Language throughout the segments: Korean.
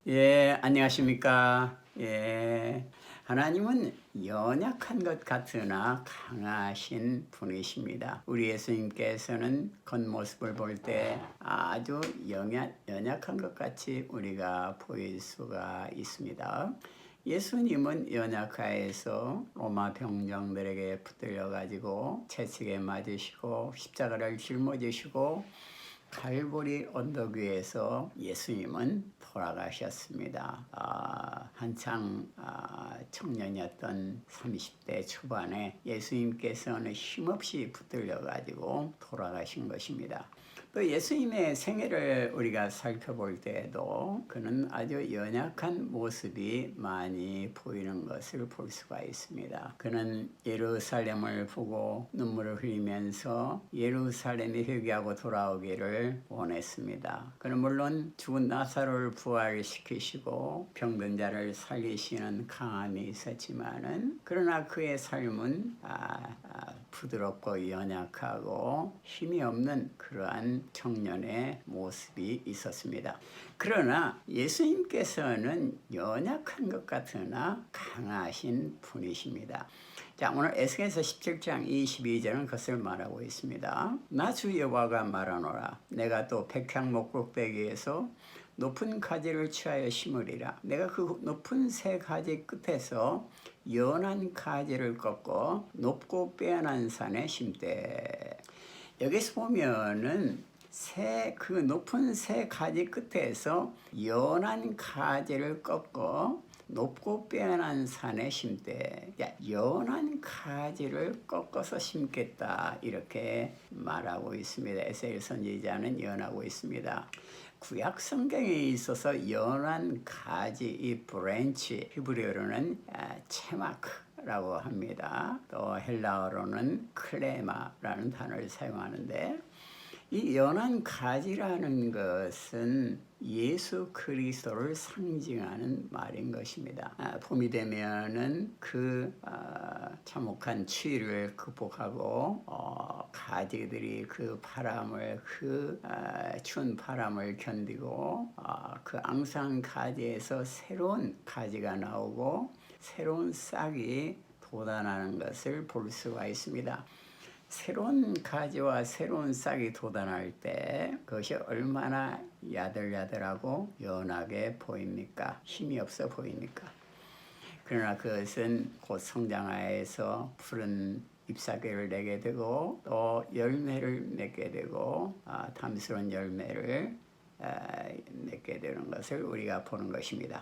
예, 안녕하십니까. 예, 하나님은 연약한 것 같으나 강하신 분이십니다. 우리 예수님께서는 겉모습을 볼 때 아주 연약한 것 같이 우리가 보일 수가 있습니다. 예수님은 연약하에서 로마 병정들에게 붙들려 가지고 채찍에 맞으시고 십자가를 짊어지시고 갈보리 언덕 위에서 예수님은 돌아가셨습니다. 한창 청년이었던 30대 초반에 예수님께서는 힘없이 붙들려 가지고 돌아가신 것입니다. 또 예수님의 생애를 우리가 살펴볼 때에도 그는 아주 연약한 모습이 많이 보이는 것을 볼 수가 있습니다. 그는 예루살렘을 보고 눈물을 흘리면서 예루살렘이 회개하고 돌아오기를 원했습니다. 그는 물론 죽은 나사로를 부활시키시고 병든 자를 살리시는 강함이 있었지만은 그러나 그의 삶은 부드럽고 연약하고 힘이 없는 그러한 청년의 모습이 있었습니다. 그러나 예수님께서는 연약한 것 같으나 강하신 분이십니다. 자, 오늘 에스겔서 17장 22절은 그것을 말하고 있습니다. 나 주 여호와가 말하노라. 내가 또 백향목 꼭대기에서 높은 가지를 취하여 심으리라. 내가 그 높은 새 가지 끝에서 연한 가지를 꺾고 높고 빼어난 산에 심되. 여기서 보면은 그 높은 새 가지 끝에서 연한 가지를 꺾고 높고 빼어난 산에 심되. 연한 가지를 꺾어서 심겠다 이렇게 말하고 있습니다. 에스겔 선지자는 예언하고 있습니다. 구약 성경에 있어서 연한 가지, 이 브랜치, 히브리어로는 체마크라고 합니다. 또 헬라어로는 클레마라는 단어를 사용하는데, 이 연한 가지라는 것은 예수 그리스도를 상징하는 말인 것입니다. 봄이 되면은 그 참혹한 추위를 극복하고 가지들이 그 바람을 추운 바람을 견디고 그 앙상한 가지에서 새로운 가지가 나오고 새로운 싹이 돋아나는 것을 볼 수가 있습니다. 새로운 가지와 새로운 싹이 돋아날 때 그것이 얼마나 야들야들하고 연하게 보입니까? 힘이 없어 보입니까? 그러나 그것은 곧 성장하여서 푸른 잎사귀를 내게 되고 또 열매를 맺게 되고 담스러운 열매를 맺게 되는 것을 우리가 보는 것입니다.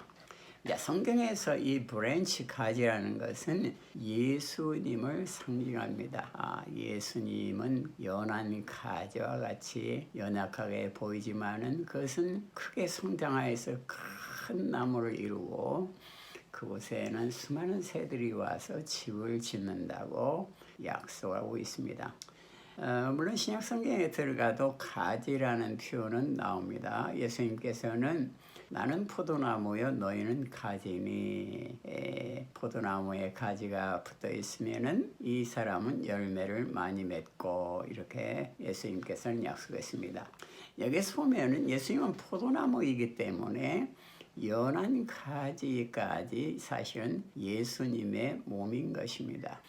성경에서 이 브랜치 가지라는 것은 예수님을 상징합니다. 예수님은 연한 가지와 같이 연약하게 보이지만은 그것은 크게 성장하여서 큰 나무를 이루고 그곳에는 수많은 새들이 와서 집을 짓는다고 약속하고 있습니다. 물론 신약 성경에 들어가도 가지라는 표현은 나옵니다. 예수님께서는 나는 포도나무요 너희는 가지니, 포도나무에 가지가 붙어 있으면은 이 사람은 열매를 많이 맺고 이렇게 예수님께서는 약속했습니다. 여기서 보면은 예수님은 포도나무이기 때문에 연한 가지까지 사실은 예수님의 몸인 것입니다.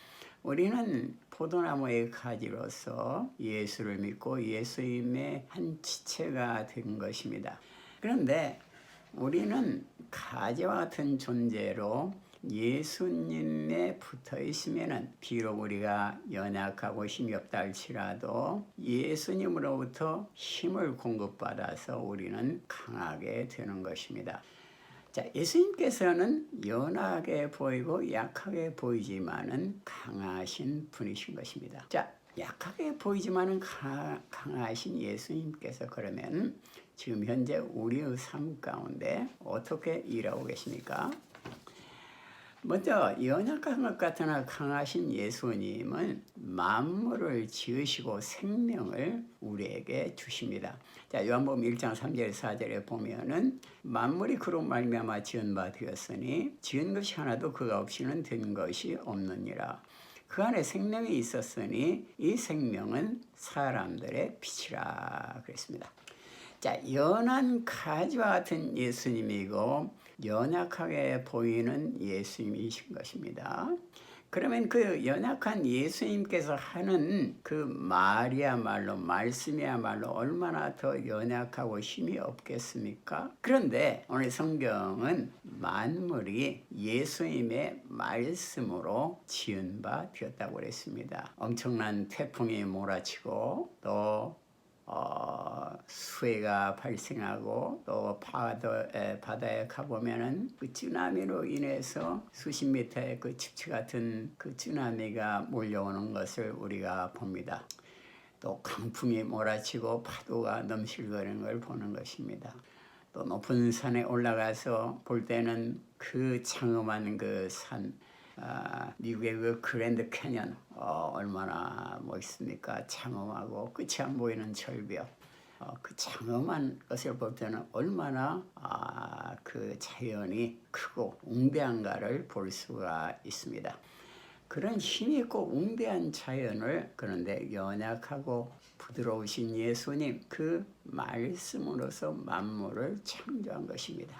우리는 포도나무의 가지로서 예수를 믿고 예수님의 한 지체가 된 것입니다. 그런데 우리는 가지와 같은 존재로 예수님에 붙어 있으면은 비록 우리가 연약하고 힘이 없다 할지라도 예수님으로부터 힘을 공급받아서 우리는 강하게 되는 것입니다. 자, 예수님께서는 연하게 보이고 약하게 보이지만은 강하신 분이신 것입니다. 자, 약하게 보이지만은 강하신 예수님께서 그러면 지금 현재 우리의 삶 가운데 어떻게 일하고 계십니까? 먼저 연약한 것 같으나 강하신 예수님은 만물을 지으시고 생명을 우리에게 주십니다. 자, 요한복음 1장 3절 4절에 보면은 만물이 그로 말미암아 지은 바 되었으니 지은 것이 하나도 그가 없이는 된 것이 없느니라. 그 안에 생명이 있었으니 이 생명은 사람들의 빛이라 그랬습니다. 자, 연한 가지와 같은 예수님이고 연약하게 보이는 예수님이신 것입니다. 그러면 그 연약한 예수님께서 하는 그 말이야말로, 말씀이야말로 얼마나 더 연약하고 힘이 없겠습니까? 그런데 오늘 성경은 만물이 예수님의 말씀으로 지은 바 되었다고 그랬습니다. 엄청난 태풍이 몰아치고 또 수해가 발생하고 또 바다에 가보면은 그 쓰나미로 인해서 수십 미터의 그 집체 같은 그 쓰나미가 몰려오는 것을 우리가 봅니다. 또 강풍이 몰아치고 파도가 넘실거리는 걸 보는 것입니다. 또 높은 산에 올라가서 볼 때는 그 장엄한 그 산, 미국의 그 그랜드 캐년 얼마나 멋있습니까? 장엄하고 끝이 안 보이는 절벽, 그 장엄한 것을 볼 때는 얼마나 그 자연이 크고 웅대한가를 볼 수가 있습니다. 그런 힘있고 웅대한 자연을, 그런데 연약하고 부드러우신 예수님, 그 말씀으로서 만물을 창조한 것입니다.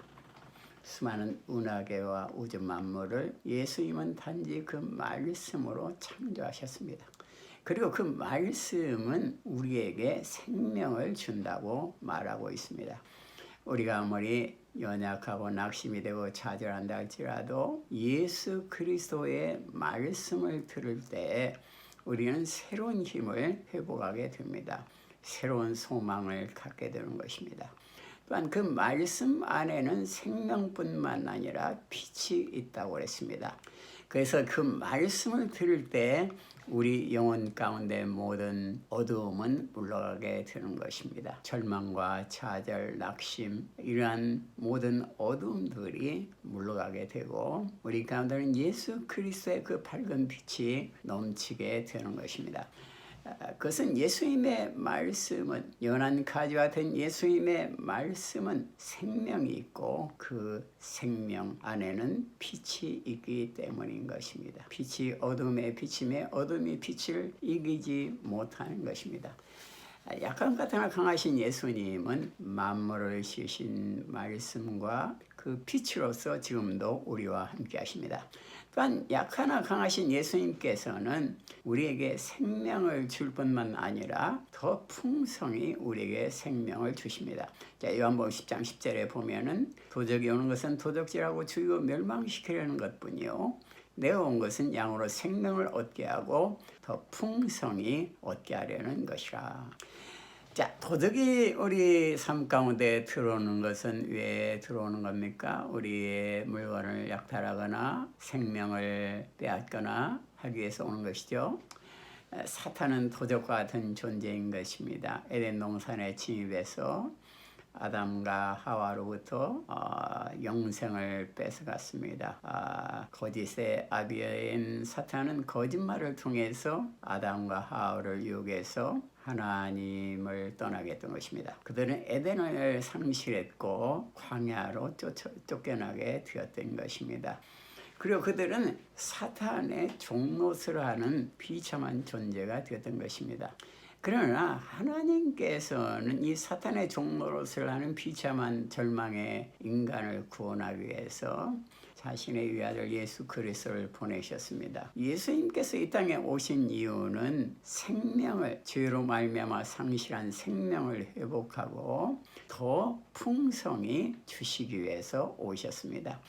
수많은 은하계와 우주 만물을 예수님은 단지 그 말씀으로 창조하셨습니다. 그리고 그 말씀은 우리에게 생명을 준다고 말하고 있습니다. 우리가 아무리 연약하고 낙심이 되고 좌절한다 할지라도 예수 그리스도의 말씀을 들을 때 우리는 새로운 힘을 회복하게 됩니다. 새로운 소망을 갖게 되는 것입니다. 또한 그 말씀 안에는 생명뿐만 아니라 빛이 있다고 했습니다. 그래서 그 말씀을 들을 때 우리 영혼 가운데 모든 어두움은 물러가게 되는 것입니다. 절망과 좌절, 낙심, 이러한 모든 어두움들이 물러가게 되고 우리 가운데는 예수 그리스도의 그 밝은 빛이 넘치게 되는 것입니다. 그것은 예수님의 말씀은, 연한 가지와 같은 예수님의 말씀은 생명이 있고 그 생명 안에는 빛이 있기 때문인 것입니다. 빛이 어둠에 비치며 어둠이 빛을 이기지 못하는 것입니다. 약한 같으나 강하신 예수님은 만물을 지으신 말씀과 그 빛으로서 지금도 우리와 함께 하십니다. 또한 약하나 강하신 예수님께서는 우리에게 생명을 줄 뿐만 아니라 더 풍성히 우리에게 생명을 주십니다. 자, 요한복음 10장 10절에 보면은 도적이 오는 것은 도적질하고 죽이고 멸망시키려는 것뿐이요 내가 온 것은 양으로 생명을 얻게 하고 더 풍성히 얻게 하려는 것이라. 자, 도적이 우리 삶 가운데 들어오는 것은 왜 들어오는 겁니까? 우리의 물건을 약탈하거나 생명을 빼앗거나 하기 위해서 오는 것이죠. 사탄은 도적과 같은 존재인 것입니다. 에덴 동산에 침입해서 아담과 하와로부터 영생을 뺏어갔습니다. 거짓의 아비인 사탄은 거짓말을 통해서 아담과 하와를 유혹해서 하나님을 떠나게 했던 것입니다. 그들은 에덴을 상실했고 광야로 쫓겨나게 되었던 것입니다. 그리고 그들은 사탄의 종노릇을 하는 비참한 존재가 되었던 것입니다. 그러나 하나님께서는 이 사탄의 종노릇을 하는 비참한 절망의 인간을 구원하기 위해서 자신의 위아들 예수 그리스도를 보내셨습니다. 예수님께서 이 땅에 오신 이유는 생명을, 죄로 말미암아 상실한 생명을 회복하고 더 풍성히 주시기 위해서 오셨습니다.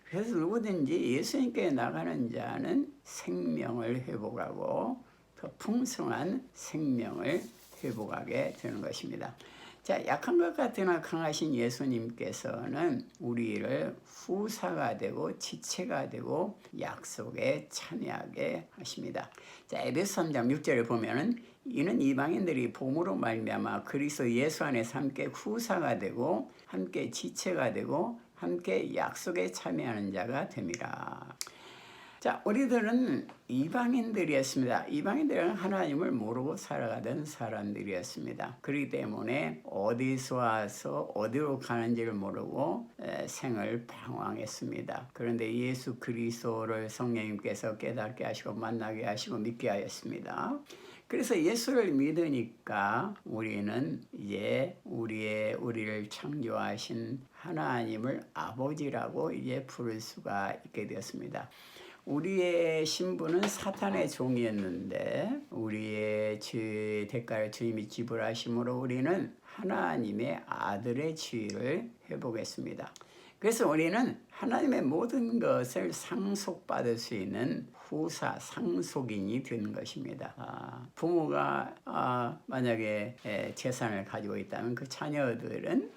그래서 누구든지 예수님께 나가는 자는 생명을 회복하고 더 풍성한 생명을 회복하게 되는 것입니다. 자, 약한 것 같으나 강하신 예수님께서는 우리를 후사가 되고 지체가 되고 약속에 참여하게 하십니다. 자, 에베소 3장 6절에 보면은 이는 이방인들이 복음으로 말미암아 그리스도 예수 안에서 함께 후사가 되고 함께 지체가 되고 함께 약속에 참여하는 자가 됨이라. 자, 우리들은 이방인들이었습니다. 이방인들은 하나님을 모르고 살아가던 사람들이었습니다. 그렇기 때문에 어디서 와서 어디로 가는지를 모르고 생을 방황했습니다. 그런데 예수 그리스도를 성령님께서 깨닫게 하시고 만나게 하시고 믿게 하였습니다. 그래서 예수를 믿으니까 우리는 이제 우리를 창조하신 하나님을 아버지라고 이제 부를 수가 있게 되었습니다. 우리의 신분은 사탄의 종이었는데 우리의 죄 대가를 주님이 지불하심으로 우리는 하나님의 아들의 지위를 회복했습니다. 그래서 우리는 하나님의 모든 것을 상속받을 수 있는 후사, 상속인이 된 것입니다. 부모가 만약에 재산을 가지고 있다면 그 자녀들은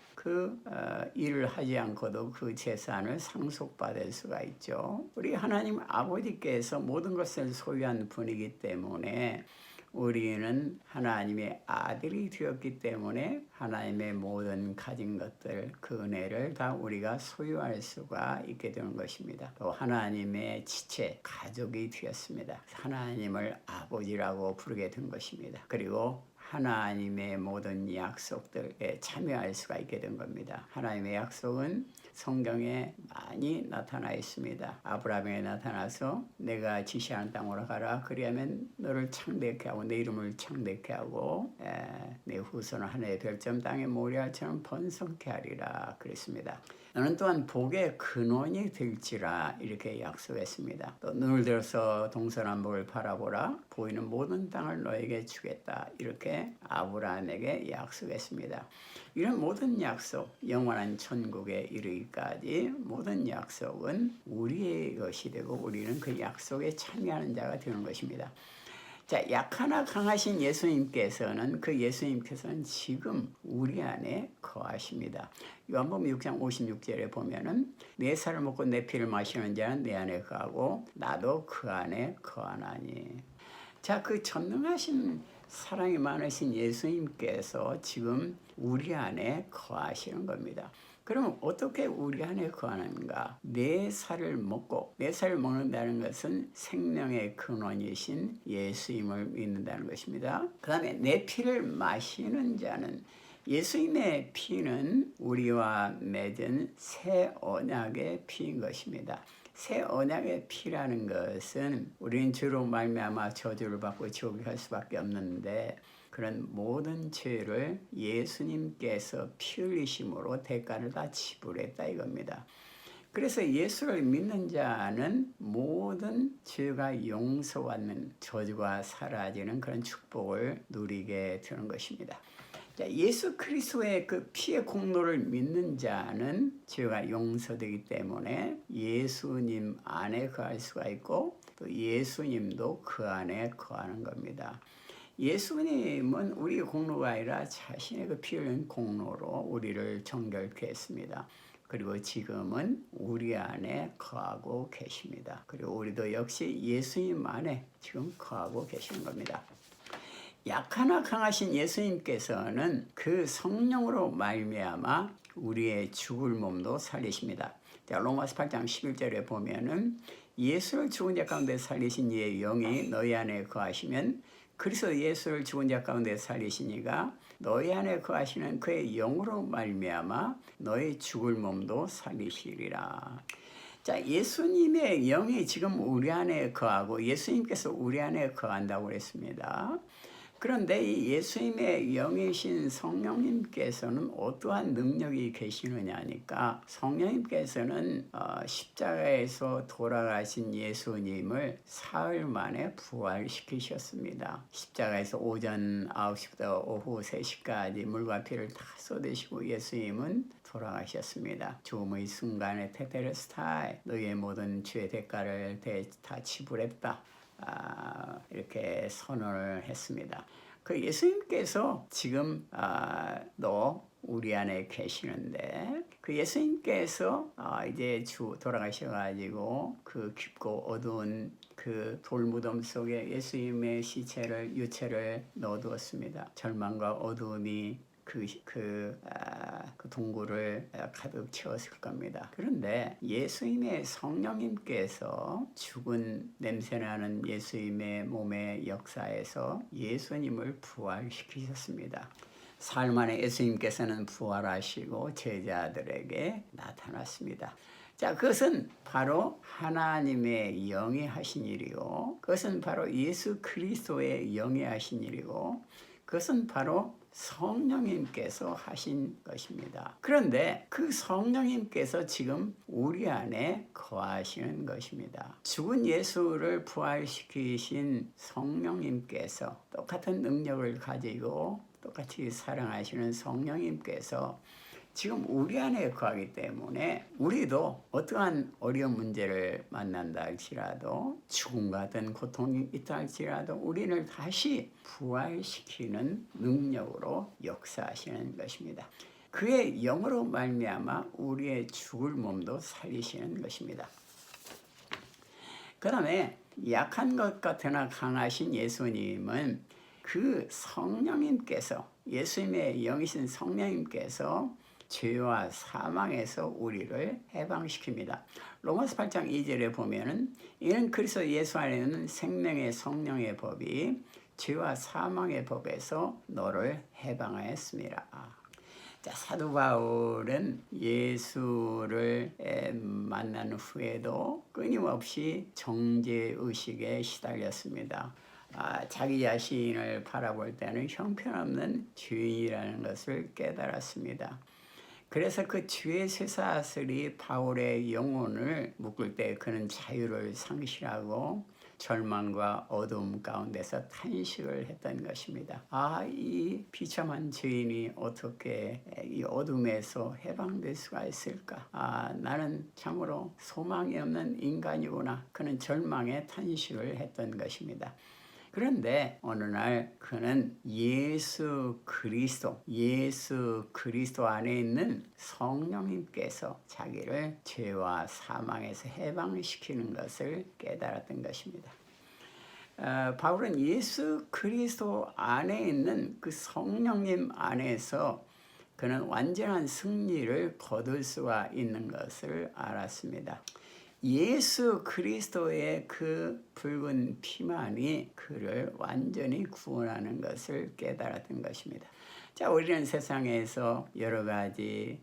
일을 하지 않고도 그 재산을 상속받을 수가 있죠. 우리 하나님 아버지께서 모든 것을 소유한 분이기 때문에 우리는 하나님의 아들이 되었기 때문에 하나님의 모든 가진 것들, 그 은혜를 다 우리가 소유할 수가 있게 되는 것입니다. 또 하나님의 지체, 가족이 되었습니다. 하나님을 아버지라고 부르게 된 것입니다. 그리고 하나님의 모든 약속들에 참여할 수가 있게 된 겁니다. 하나님의 약속은 성경에 많이 나타나 있습니다. 아브라함에 나타나서 내가 지시하는 땅으로 가라. 그리하면 너를 창대케 하고 내 이름을 창대케 하고 내 후손은 하늘의 별점 땅의 모래알처럼 번성케 하리라 그랬습니다. 너는 또한 복의 근원이 될지라 이렇게 약속했습니다. 또 눈을 들어서 동서남북을 바라보라. 보이는 모든 땅을 너에게 주겠다. 이렇게 아브라함에게 약속했습니다. 이런 모든 약속, 영원한 천국에 이르기까지 모든 약속은 우리의 것이 되고 우리는 그 약속에 참여하는 자가 되는 것입니다. 자, 약하나 강하신 예수님께서는 지금 우리 안에 거하십니다. 요한복음 6장 56절에 보면은 내 살을 먹고 내 피를 마시는 자는 내 안에 거하고 나도 그 안에 거하나니. 자, 그 전능하신 사랑이 많으신 예수님께서 지금 우리 안에 거하시는 겁니다. 그럼 어떻게 우리 안에 거하는가? 내 살을 먹는다는 것은 생명의 근원이신 예수님을 믿는다는 것입니다. 그 다음에 내 피를 마시는 자는, 예수님의 피는 우리와 맺은 새 언약의 피인 것입니다. 새 언약의 피라는 것은 우리는 죄로 말미암아 저주를 받고 지옥에 갈 수밖에 없는데 그런 모든 죄를 예수님께서 피 흘리심으로 대가를 다 지불했다 이겁니다. 그래서 예수를 믿는 자는 모든 죄가 용서받는, 저주가 사라지는 그런 축복을 누리게 되는 것입니다. 자, 예수 그리스도의 그 피의 공로를 믿는 자는 죄가 용서되기 때문에 예수님 안에 거할 수가 있고 또 예수님도 그 안에 거하는 겁니다. 예수님은 우리의 공로가 아니라 자신의 그 피 흘린 공로로 우리를 정결케 했습니다. 그리고 지금은 우리 안에 거하고 계십니다. 그리고 우리도 역시 예수님 안에 지금 거하고 계시는 겁니다. 약하나 강하신 예수님께서는 그 성령으로 말미암아 우리의 죽을 몸도 살리십니다. 자, 로마서 8장 11절에 보면은 예수를 죽은 자 가운데 살리신 이의 영이 너희 안에 거하시면 그래서 예수를 죽은 자 가운데 살리시니가 너희 안에 거하시는 그의 영으로 말미암아 너희 죽을 몸도 살리시리라. 자, 예수님의 영이 지금 우리 안에 거하고 예수님께서 우리 안에 거한다고 그랬습니다. 그런데 이 예수님의 영이신 성령님께서는 어떠한 능력이 계시느냐니까 성령님께서는 십자가에서 돌아가신 예수님을 사흘 만에 부활시키셨습니다. 십자가에서 오전 9시부터 오후 3시까지 물과 피를 다 쏟으시고 예수님은 돌아가셨습니다. 죽음의 순간에 테텔레스타이 너희의 모든 죄의 대가를 다 지불했다. 이렇게 선언을 했습니다. 그 예수님께서 지금 너 우리 안에 계시는데 그 예수님께서 이제 돌아가셔가지고 그 깊고 어두운 그 돌무덤 속에 예수님의 유체를 넣어두었습니다. 절망과 어두움이 그 동굴을 가득 채웠을 겁니다. 그런데 예수님의 성령님께서 죽은 냄새나는 예수님의 몸의 역사에서 예수님을 부활시키셨습니다. 사흘 만에 예수님께서는 부활하시고 제자들에게 나타났습니다. 자, 그것은 바로 하나님의 영이 하신 일이고, 그것은 바로 예수 그리스도의 영이 하신 일이고, 그것은 바로 성령님께서 하신 것입니다. 그런데 그 성령님께서 지금 우리 안에 거하시는 것입니다. 죽은 예수를 부활시키신 성령님께서 똑같은 능력을 가지고 똑같이 사랑하시는 성령님께서 지금 우리 안에 거하기 때문에 우리도 어떠한 어려운 문제를 만난다 할지라도 죽음과 같은 고통이 있다 할지라도 우리를 다시 부활시키는 능력으로 역사하시는 것입니다. 그의 영으로 말미암아 우리의 죽을 몸도 살리시는 것입니다. 그 다음에 약한 것 같으나 강하신 예수님은 그 성령님께서, 예수님의 영이신 성령님께서 죄와 사망에서 우리를 해방시킵니다. 로마서 8장 2절에 보면은 이는 그리스도 예수 안에는 생명의 성령의 법이 죄와 사망의 법에서 너를 해방하였습니다. 자, 사도 바울은 예수를 만난 후에도 끊임없이 정죄의식에 시달렸습니다. 자기 자신을 바라볼 때는 형편없는 죄인이라는 것을 깨달았습니다. 그래서 그 죄의 쇠사슬이 바울의 영혼을 묶을 때 그는 자유를 상실하고 절망과 어두움 가운데서 탄식을 했던 것입니다. 이 비참한 죄인이 어떻게 이 어둠에서 해방될 수가 있을까? 나는 참으로 소망이 없는 인간이구나. 그는 절망에 탄식을 했던 것입니다. 그런데 어느 날 그는 예수 그리스도 안에 있는 성령님께서 자기를 죄와 사망에서 해방시키는 것을 깨달았던 것입니다. 바울은 예수 그리스도 안에 있는 그 성령님 안에서 그는 완전한 승리를 거둘 수가 있는 것을 알았습니다. 예수 그리스도의 그 붉은 피만이 그를 완전히 구원하는 것을 깨달았던 것입니다. 자, 우리는 세상에서 여러 가지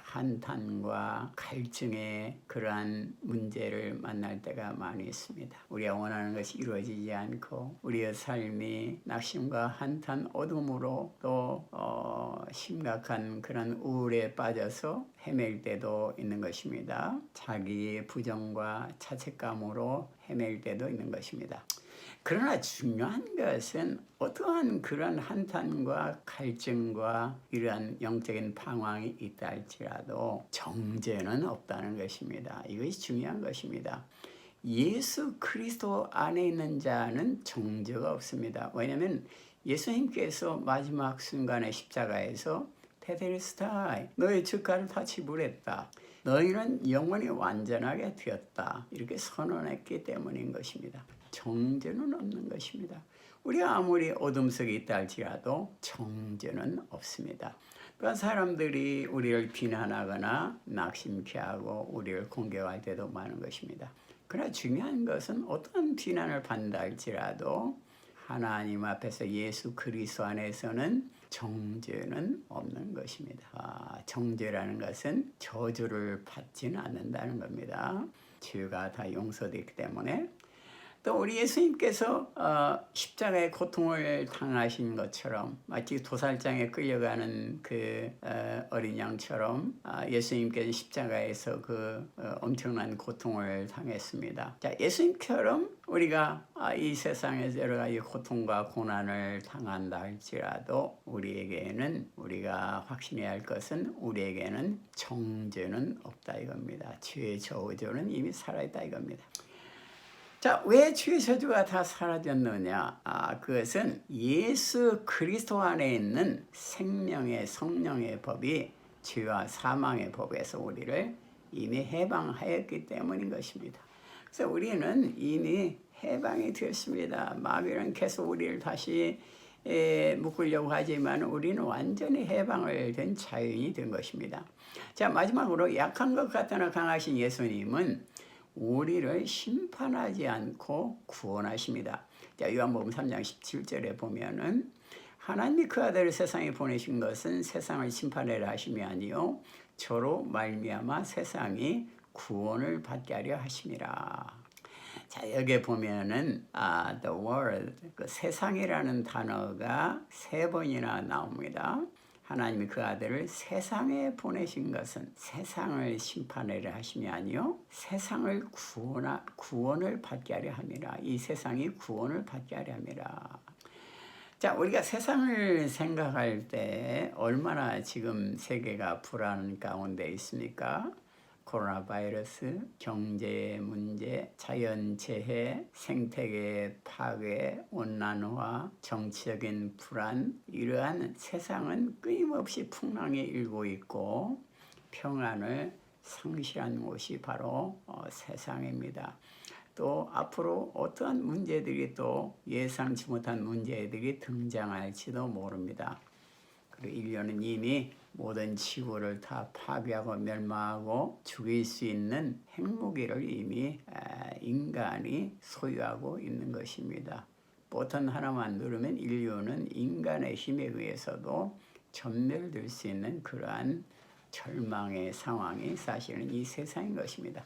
한탄과 갈증의 그러한 문제를 만날 때가 많이 있습니다. 우리가 원하는 것이 이루어지지 않고 우리의 삶이 낙심과 한탄, 어둠으로 또 심각한 그런 우울에 빠져서 헤맬 때도 있는 것입니다. 자기의 부정과 자책감으로 헤맬 때도 있는 것입니다. 그러나 중요한 것은 어떠한 그런 한탄과 갈증과 이러한 영적인 방황이 있다 할지라도 정죄는 없다는 것입니다. 이것이 중요한 것입니다. 예수 그리스도 안에 있는 자는 정죄가 없습니다. 왜냐하면 예수님께서 마지막 순간에 십자가에서 테텔스타이, 너의 죄가를 다 지불했다. 너희는 영원히 완전하게 되었다. 이렇게 선언했기 때문인 것입니다. 정죄는 없는 것입니다. 우리가 아무리 어둠 속에 있다 할지라도 정죄는 없습니다. 그러니까 사람들이 우리를 비난하거나 낙심케 하고 우리를 공격할 때도 많은 것입니다. 그러나 중요한 것은 어떤 비난을 받는다 할지라도 하나님 앞에서 예수 그리스도 안에서는 정죄는 없는 것입니다. 정죄라는 것은 저주를 받지는 않는다는 겁니다. 죄가 다 용서되기 때문에. 또 우리 예수님께서 십자가의 고통을 당하신 것처럼 마치 도살장에 끌려가는 그 어린 양처럼 예수님께서 십자가에서 그 엄청난 고통을 당했습니다. 자, 예수님처럼 우리가 이 세상에서 여러 가지 고통과 고난을 당한다 할지라도 우리가 확신해야 할 것은 우리에게는 정죄는 없다 이겁니다. 죄의 저주는 이미 살아있다 이겁니다. 자, 왜 죄의 저주가 다 사라졌느냐? 그것은 예수 그리스도 안에 있는 생명의 성령의 법이 죄와 사망의 법에서 우리를 이미 해방하였기 때문인 것입니다. 그래서 우리는 이미 해방이 되었습니다. 마귀는 계속 우리를 다시 묶으려고 하지만 우리는 완전히 해방을 된 자유인이 된 것입니다. 자, 마지막으로 약한 것 같으나 강하신 예수님은 우리를 심판하지 않고 구원하십니다. 자, 요한복음 3장 17절에 보면은 하나님이 그 아들을 세상에 보내신 것은 세상을 심판하려 하심이 아니요 저로 말미암아 세상이 구원을 받게 하려 하심이라. 자, 여기 보면은 the world, 그 세상이라는 단어가 3번이나 나옵니다. 하나님이 그 아들을 세상에 보내신 것은 세상을 심판하려 하심이 아니요 세상을 구원을 받게 하려 함이라. 이 세상이 구원을 받게 하려 함이라. 자, 우리가 세상을 생각할 때 얼마나 지금 세계가 불안 가운데 있습니까? 코로나 바이러스, 경제 문제, 자연재해, 생태계 파괴, 온난화, 정치적인 불안, 이러한 세상은 끊임없이 풍랑이 일고 있고 평안을 상실한 곳이 바로 세상입니다. 또 앞으로 어떠한 문제들이 또 예상치 못한 문제들이 등장할지도 모릅니다. 그리고 인류는 이미 모든 지구를 다 파괴하고 멸망하고 죽일 수 있는 핵무기를 이미 인간이 소유하고 있는 것입니다. 버튼 하나만 누르면 인류는 인간의 힘에 의해서도 전멸될 수 있는 그러한 절망의 상황이 사실은 이 세상인 것입니다.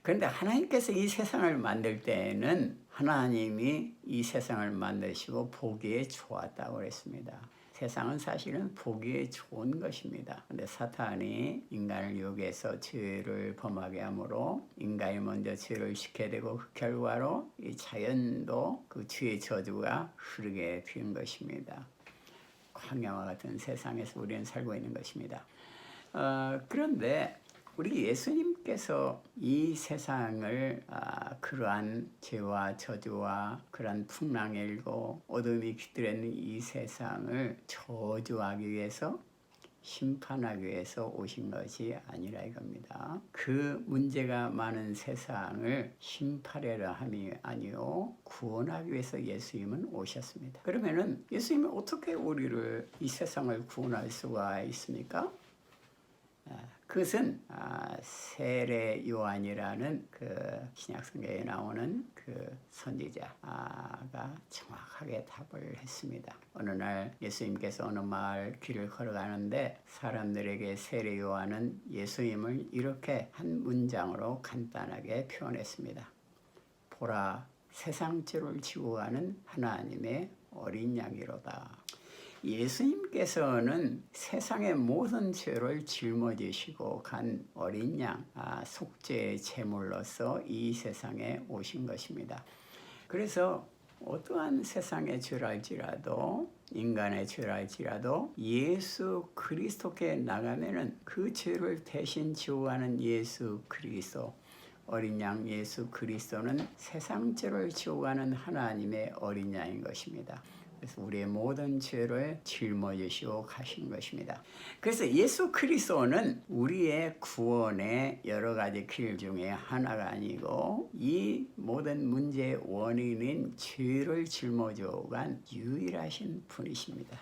그런데 하나님께서 이 세상을 만들 때에는 하나님이 이 세상을 만드시고 보기에 좋았다고 그랬습니다. 세상은 사실은 보기에 좋은 것입니다. 그런데 사탄이 인간을 유혹해서 죄를 범하게 하므로 인간이 먼저 죄를 짓게 되고 그 결과로 이 자연도 그 죄의 저주가 흐르게 된 것입니다. 광야와 같은 세상에서 우리는 살고 있는 것입니다. 그런데 우리 예수님께서 이 세상을 그러한 죄와 저주와 그러한 풍랑에 일고 어둠이 깃들어있는 이 세상을 저주하기 위해서 심판하기 위해서 오신 것이 아니라 이겁니다. 그 문제가 많은 세상을 심판하려 함이 아니요 구원하기 위해서 예수님은 오셨습니다. 그러면은 예수님은 어떻게 우리를 이 세상을 구원할 수가 있습니까? 그것은 세례 요한이라는 그 신약성경에 나오는 그 선지자가 정확하게 답을 했습니다. 어느 날 예수님께서 어느 마을 길을 걸어가는데 사람들에게 세례 요한은 예수님을 이렇게 한 문장으로 간단하게 표현했습니다. 보라, 세상 죄를 지고 가는 하나님의 어린 양이로다. 예수님께서는 세상의 모든 죄를 짊어지시고 간 어린 양, 속죄의 제물로서 이 세상에 오신 것입니다. 그래서 어떠한 세상의 죄랄지라도 인간의 죄랄지라도 예수 그리스도께 나가면은 그 죄를 대신 지고 가는 예수 그리스도, 어린 양 예수 그리스도는 세상 죄를 지고 가는 하나님의 어린 양인 것입니다. 그래서 우리의 모든 죄를 짊어지시고 가신 것입니다. 그래서 예수 그리스도는 우리의 구원의 여러 가지 길 중에 하나가 아니고 이 모든 문제의 원인인 죄를 짊어지고 간 유일하신 분이십니다.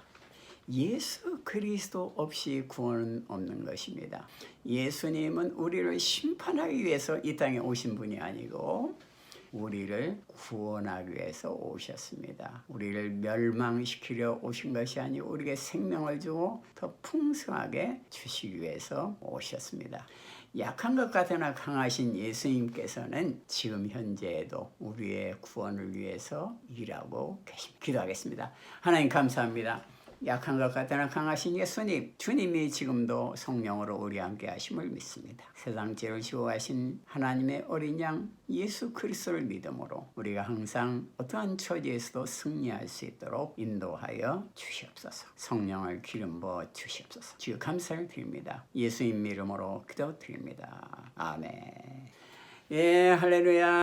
예수 그리스도 없이 구원은 없는 것입니다. 예수님은 우리를 심판하기 위해서 이 땅에 오신 분이 아니고 우리를 구원하기 위해서 오셨습니다. 우리를 멸망시키려 오신 것이 아니고 우리에게 생명을 주고 더 풍성하게 주시기 위해서 오셨습니다. 약한 것 같으나 강하신 예수님께서는 지금 현재에도 우리의 구원을 위해서 일하고 계십니다. 기도하겠습니다. 하나님 감사합니다. 약한 것 같으나 강하신 예수님, 주님이 지금도 성령으로 우리 함께 하심을 믿습니다. 세상 죄를 지고 가신 하나님의 어린 양 예수 그리스도를 믿음으로 우리가 항상 어떠한 처지에서도 승리할 수 있도록 인도하여 주시옵소서. 성령을 기름 부어 주시옵소서. 주여 감사를 드립니다. 예수님 이름으로 기도드립니다. 아멘. 예, 할렐루야.